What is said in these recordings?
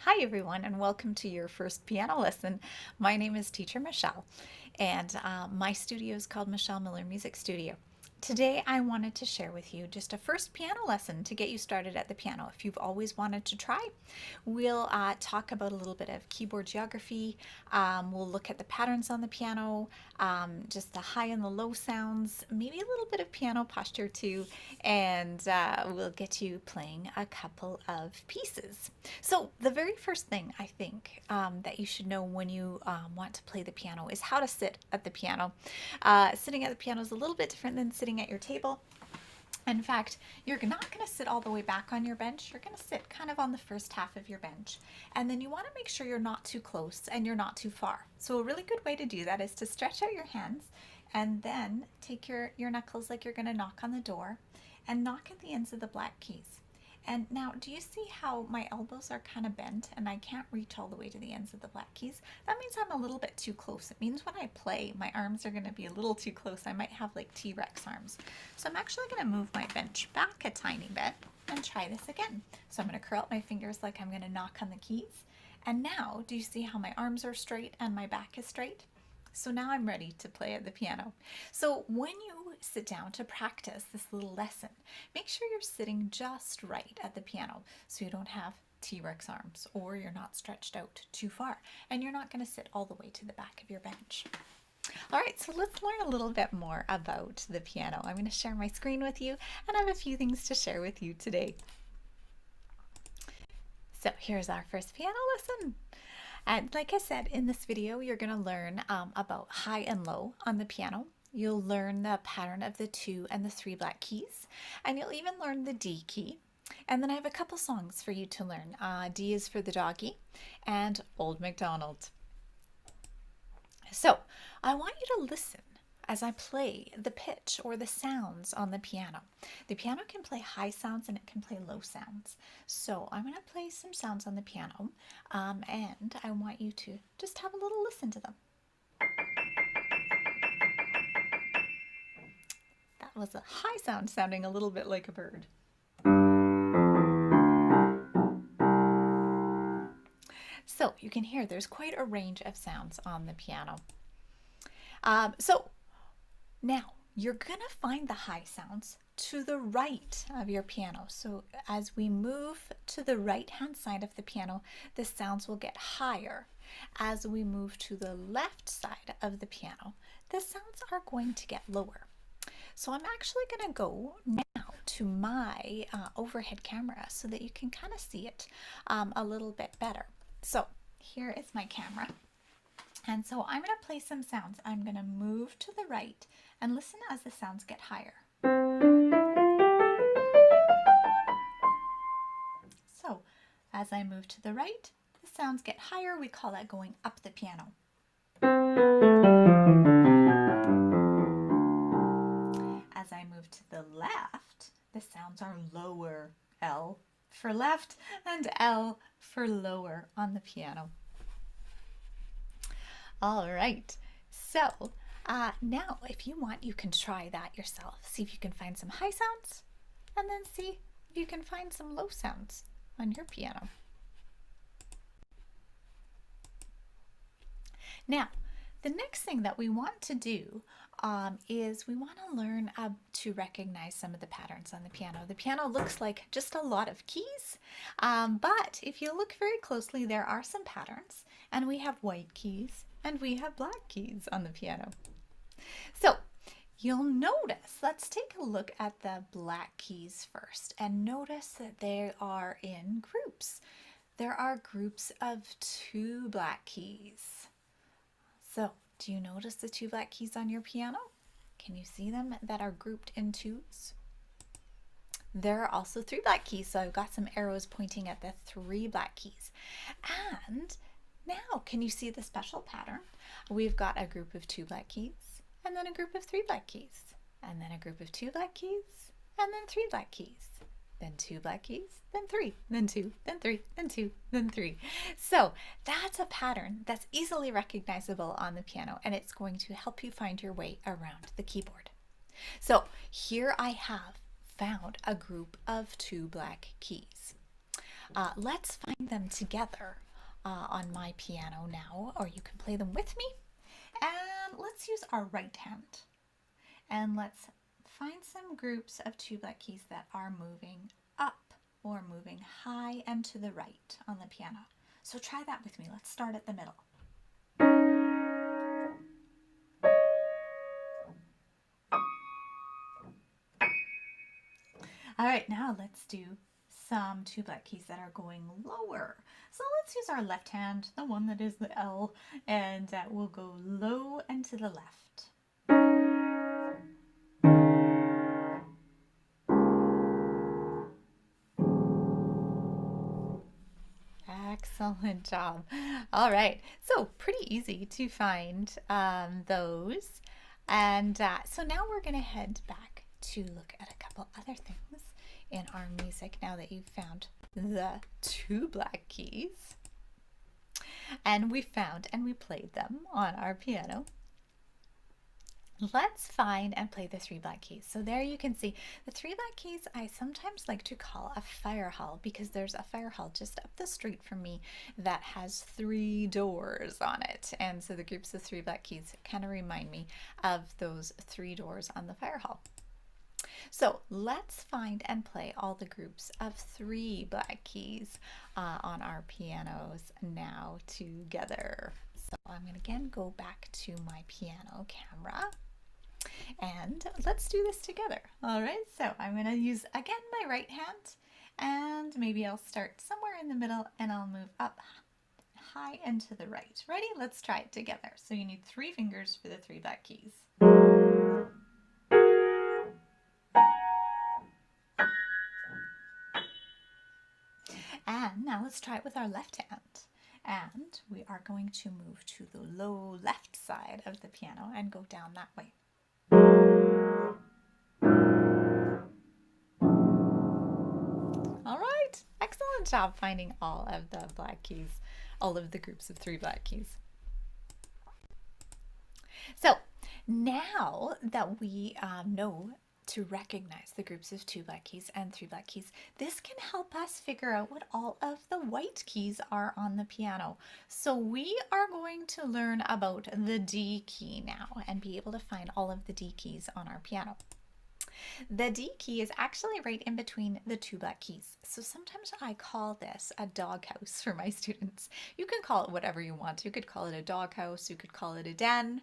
Hi everyone and welcome to your first piano lesson. My name is Teacher Michelle and my studio is called Michelle Miller Music Studio. Today I wanted to share with you just a first piano lesson to get you started at the piano. If you've always wanted to try, we'll talk about a little bit of keyboard geography. We'll look at the patterns on the piano, just the high and the low sounds, maybe a little bit of piano posture too, and we'll get you playing a couple of pieces. So the very first thing I think that you should know when you want to play the piano is how to sit at the piano. Sitting at the piano is a little bit different than sitting at your table. In fact, you're not going to sit all the way back on your bench. You're going to sit kind of on the first half of your bench. And then you want to make sure you're not too close and you're not too far. So a really good way to do that is to stretch out your hands and then take your knuckles like you're going to knock on the door and knock at the ends of the black keys. And now, do you see how my elbows are kind of bent and I can't reach all the way to the ends of the black keys? That means I'm a little bit too close. It means when I play, my arms are going to be a little too close. I might have like T-Rex arms. So I'm actually going to move my bench back a tiny bit and try this again. So I'm going to curl up my fingers like I'm going to knock on the keys. And now, do you see how my arms are straight and my back is straight? So now I'm ready to play at the piano. So when you sit down to practice this little lesson, make sure you're sitting just right at the piano so you don't have T-Rex arms or you're not stretched out too far and you're not going to sit all the way to the back of your bench. All right, so let's learn a little bit more about the piano. I'm going to share my screen with you and I have a few things to share with you today. So here's our first piano lesson. And like I said, in this video, you're going to learn about high and low on the piano. You'll learn the pattern of the 2 and the 3 black keys, and you'll even learn the D key. And then I have a couple songs for you to learn. D is for the doggy and Old Macdonald. So I want you to listen as I play the pitch or the sounds on the piano. The piano can play high sounds and it can play low sounds. So I'm going to play some sounds on the piano and I want you to just have a little listen to them. That was a high sound sounding a little bit like a bird. So you can hear there's quite a range of sounds on the piano. Now, you're going to find the high sounds to the right of your piano. So as we move to the right-hand side of the piano, the sounds will get higher. As we move to the left side of the piano, the sounds are going to get lower. So I'm actually going to go now to my overhead camera so that you can kind of see it a little bit better. So here is my camera. And so I'm going to play some sounds. I'm going to move to the right and listen as the sounds get higher. So as I move to the right, the sounds get higher. We call that going up the piano. As I move to the left, the sounds are lower. L for left and L for lower on the piano. All right, so now if you want, you can try that yourself. See if you can find some high sounds and then see if you can find some low sounds on your piano. Now, the next thing that we want to do is we want to learn to recognize some of the patterns on the piano. The piano looks like just a lot of keys, but if you look very closely, there are some patterns, and we have white keys and we have black keys on the piano. So you'll notice, let's take a look at the black keys first and notice that they are in groups. There are groups of 2 black keys. So do you notice the 2 black keys on your piano? Can you see them that are grouped in 2s? There are also 3 black keys, so I've got some arrows pointing at the 3 black keys. And now, can you see the special pattern? We've got a group of 2 black keys, and then a group of 3 black keys, and then a group of 2 black keys, and then 3 black keys, then 2 black keys, then 3, then 2, then 3, then 2, then 3. So that's a pattern that's easily recognizable on the piano, and it's going to help you find your way around the keyboard. So here I have found a group of 2 black keys. Let's find them together on my piano now, or you can play them with me. And let's use our right hand. And let's find some groups of two black keys that are moving up or moving high and to the right on the piano. So try that with me. Let's start at the middle. All right, now let's do some two black keys that are going lower. So let's use our left hand, the one that is the L, and we'll go low and to the left. Excellent job. All right, so pretty easy to find those. And so now we're going to head back to look at a couple other things in our music now that you've found the two black keys. And we found and we played them on our piano. Let's find and play the three black keys. So there you can see the three black keys I sometimes like to call a fire hall, because there's a fire hall just up the street from me that has 3 doors on it. And so the groups of three black keys kind of remind me of those 3 doors on the fire hall. So let's find and play all the groups of 3 black keys on our pianos now together. So I'm going to again go back to my piano camera and let's do this together. All right, so I'm going to use again my right hand, and maybe I'll start somewhere in the middle and I'll move up high and to the right. Ready? Let's try it together. So you need 3 fingers for the 3 black keys. And now let's try it with our left hand. And we are going to move to the low left side of the piano and go down that way. All right, excellent job finding all of the black keys, all of the groups of 3 black keys. So now that we know to recognize the groups of 2 black keys and 3 black keys, this can help us figure out what all of the white keys are on the piano. So we are going to learn about the D key now and be able to find all of the D keys on our piano. The D key is actually right in between the 2 black keys. So sometimes I call this a doghouse for my students. You can call it whatever you want. You could call it a doghouse, you could call it a den.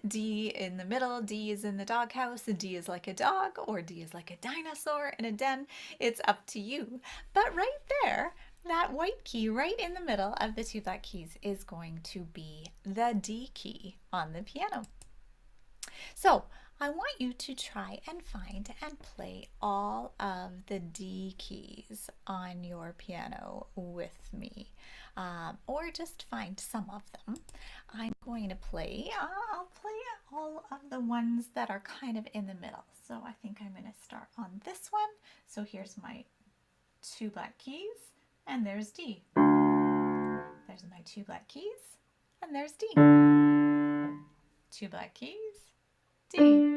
D in the middle, D is in the doghouse, D is like a dog, or D is like a dinosaur in a den. It's up to you. But right there, that white key right in the middle of the 2 black keys is going to be the D key on the piano. So I want you to try and find and play all of the D keys on your piano with me, or just find some of them. I'm going to play, I'll play all of the ones that are kind of in the middle. So I think I'm going to start on this one. So here's my 2 black keys, and there's D. There's my 2 black keys, and there's D. 2 black keys, D.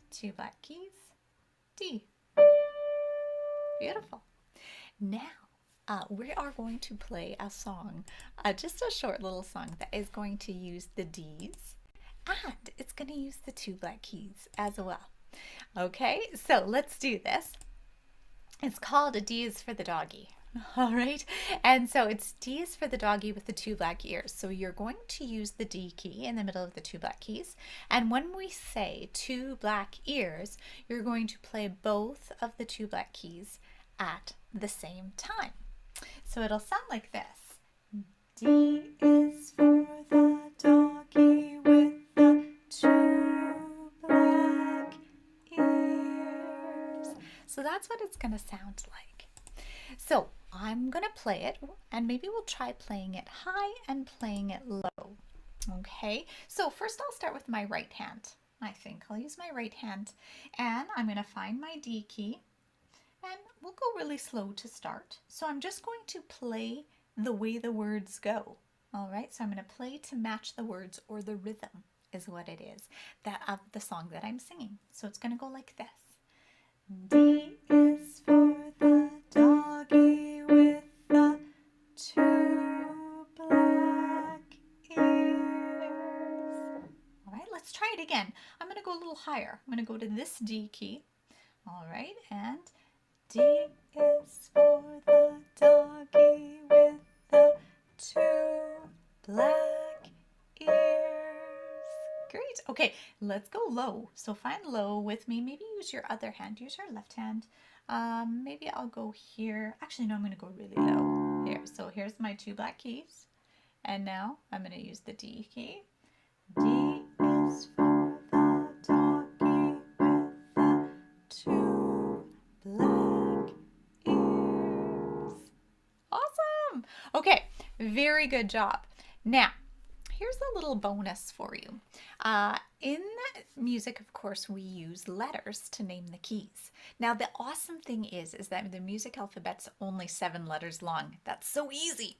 2 black keys, D. Beautiful. Now we are going to play a song, just a short little song that is going to use the D's, and it's going to use the 2 black keys as well. Okay, so let's do this. It's called A D is for the Doggy. All right, and so it's D is for the doggy with the 2 black ears. So you're going to use the D key in the middle of the 2 black keys, and when we say 2 black ears, you're going to play both of the 2 black keys at the same time. So it'll sound like this. D is for the doggy with the 2 black ears. So that's what it's going to sound like. So I'm going to play it, and maybe we'll try playing it high and playing it low. Okay, so first I'll start with my right hand. I think I'll use my right hand, and I'm going to find my D key, and we'll go really slow to start. So I'm just going to play the way the words go. All right, so I'm going to play to match the words, or the rhythm is what it is, that of the song that I'm singing. So it's going to go like this. D is for the doggy little higher. I'm going to go to this D key. All right, and D is for the doggy with the 2 black ears. Great. Okay, let's go low. So find low with me. Maybe use your other hand. Use your left hand. Maybe I'll go here. Actually, no, I'm going to go really low here. So here's my 2 black keys. And now I'm going to use the D key. D is for the doggy with the 2 black ears. Awesome. Okay, very good job. Now, here's a little bonus for you. In music, of course, we use letters to name the keys. Now, the awesome thing is that the music alphabet's only 7 letters long. That's so easy.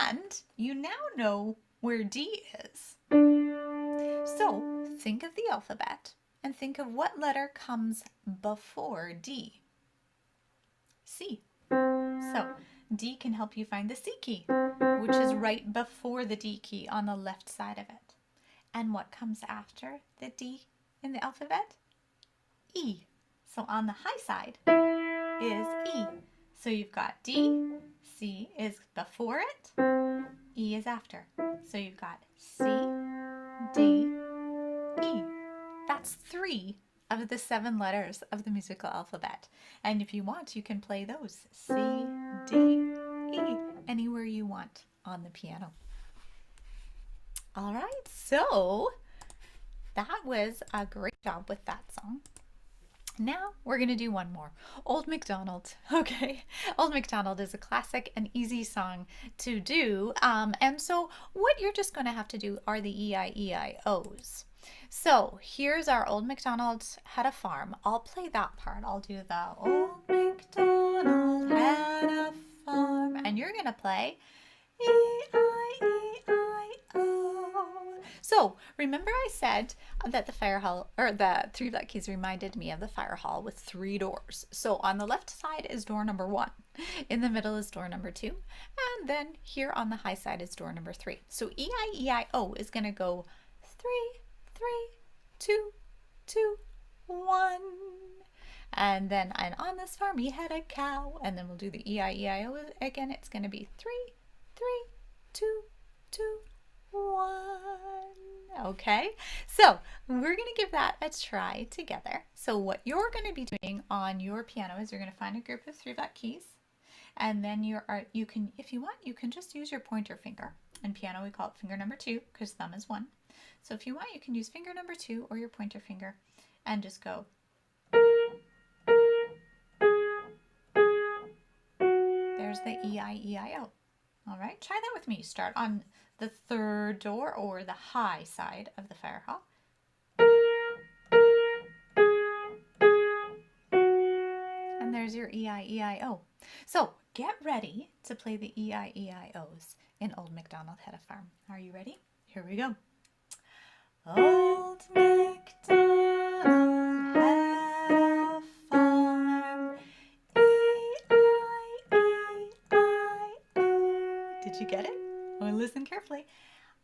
And you now know where D is. So think of the alphabet and think of what letter comes before D. C. So D can help you find the C key, which is right before the D key on the left side of it. And what comes after the D in the alphabet? E. So on the high side is E. So you've got D, C is before it, E is after. So you've got C, D, E. That's 3 of the 7 letters of the musical alphabet. And if you want, you can play those C, D, E, anywhere you want on the piano. All right, so that was a great job with that song. Now we're going to do one more. Old Macdonald. Okay. Old Macdonald is a classic and easy song to do. And so what you're just going to have to do are the E-I-E-I-O's. So here's our Old Macdonald Had a Farm. I'll play that part. I'll do the Old Macdonald had a farm. And you're going to play E-I-E-I-O. So remember I said that the fire hall, or the 3 black keys, reminded me of the fire hall with 3 doors. So on the left side is door number 1. In the middle is door number 2. And then here on the high side is door number 3. So E-I-E-I-O is going to go 3, 3, 2, 2, 1. And then and on this farm he had a cow. And then we'll do the E-I-E-I-O again. It's going to be 3, 3, 2, 2, 1. Okay, so we're going to give that a try together. So what you're going to be doing on your piano is you're going to find a group of 3 black keys, and then you can, if you want, you can just use your pointer finger. In piano we call it finger number 2 because thumb is 1. So if you want, you can use finger number 2 or your pointer finger and just go. There's the E-I-E-I-O. All right, try that with me. Start on the 3rd door or the high side of the fire hall. And there's your E-I-E-I-O. So get ready to play the E-I-E-I-O's in Old Macdonald Had a Farm. Are you ready? Here we go. Old Macdonald had a farm. E-I-E-I-O. Did you get it? Well, listen carefully.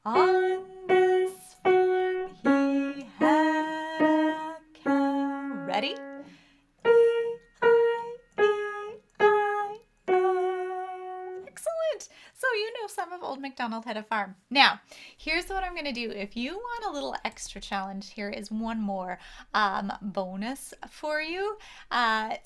On this farm he had a cow. Ready? E-I-E-I-O. Excellent. So you know some of Old Macdonald Had a Farm. Now, here's what I'm going to do. If you want a little extra challenge, here is one more bonus for you.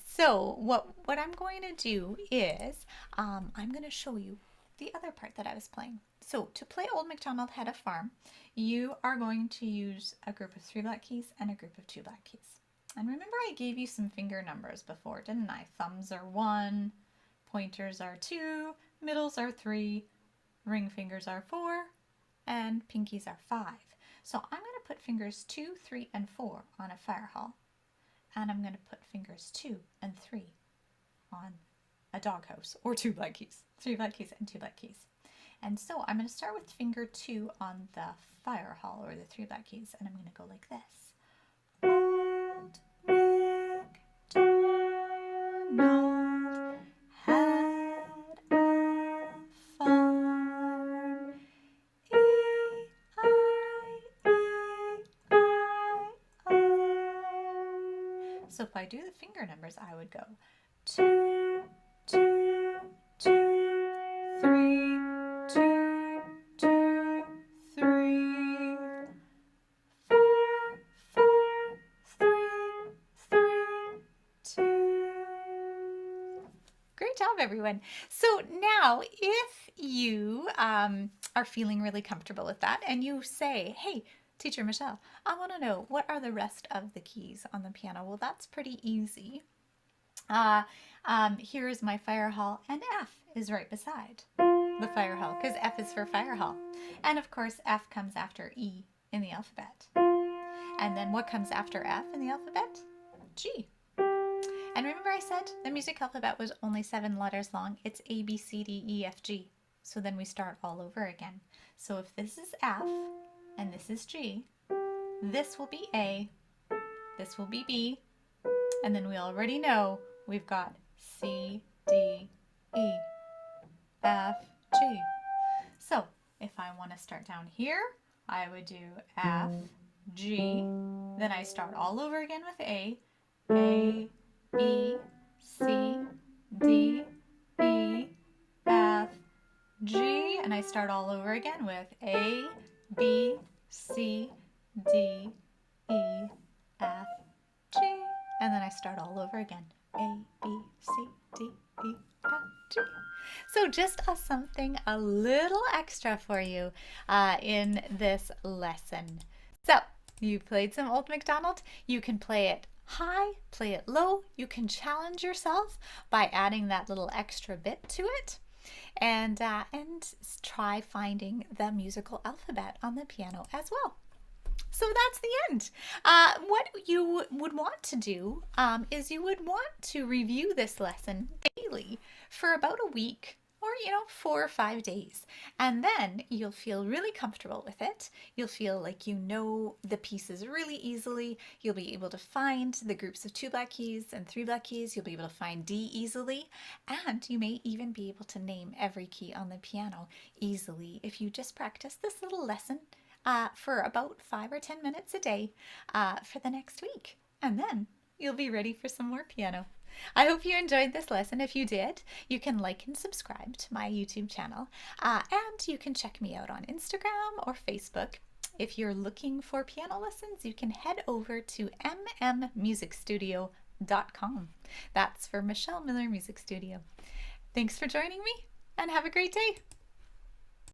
So what I'm going to do is I'm going to show you the other part that I was playing. So to play Old Macdonald Had a Farm, you are going to use a group of 3 black keys and a group of 2 black keys. And remember I gave you some finger numbers before, didn't I? Thumbs are 1, pointers are 2, middles are 3, ring fingers are 4, and pinkies are 5. So I'm going to put fingers 2, 3, and 4 on a fire hall. And I'm going to put fingers 2 and 3 on a doghouse, or 2 black keys. 3 black keys and 2 black keys. And so I'm going to start with finger 2 on the fire hall, or the 3 black keys, and I'm going to go like this. Old Macdonald had a farm. E-I-E-I-O. So if I do the finger numbers, I would go 2, 2, 2, 3, 2, 2, 3, 4, 4, 3, 3, 2. Great job, everyone. So now if you are feeling really comfortable with that and you say, hey, Teacher Michelle, I want to know what are the rest of the keys on the piano. Well, that's pretty easy. Here is my fire hall, and F is right beside the fire hall because F is for fire hall. And of course, F comes after E in the alphabet. And then what comes after F in the alphabet? G. And remember I said the music alphabet was only 7 letters long. It's A, B, C, D, E, F, G. So then we start all over again. So if this is F and this is G, this will be A, this will be B, and then we already know we've got C, D, E, F, G. So if I want to start down here, I would do F, G, then I start all over again with A, B, C, D, E, F, G, and I start all over again with A, B, C, D, E, F, G, and then I start all over again. A, B, C, D, E, F, G. So just something a little extra for you in this lesson. So you played some Old Macdonald. You can play it high, play it low. You can challenge yourself by adding that little extra bit to it. And try finding the musical alphabet on the piano as well. So that's the end. What you would want to do is you would want to review this lesson daily for about a week or 4 or 5 days, and then you'll feel really comfortable with it. You'll feel like you know the pieces really easily. You'll be able to find the groups of 2 black keys and 3 black keys. You'll be able to find D easily, and you may even be able to name every key on the piano easily if you just practice this little lesson for about 5 or 10 minutes a day for the next week, and then you'll be ready for some more piano. I hope you enjoyed this lesson. If you did, you can like and subscribe to my YouTube channel, and you can check me out on Instagram or Facebook. If you're looking for piano lessons, you can head over to mmmusicstudio.com. That's for Michelle Miller Music Studio. Thanks for joining me, and have a great day.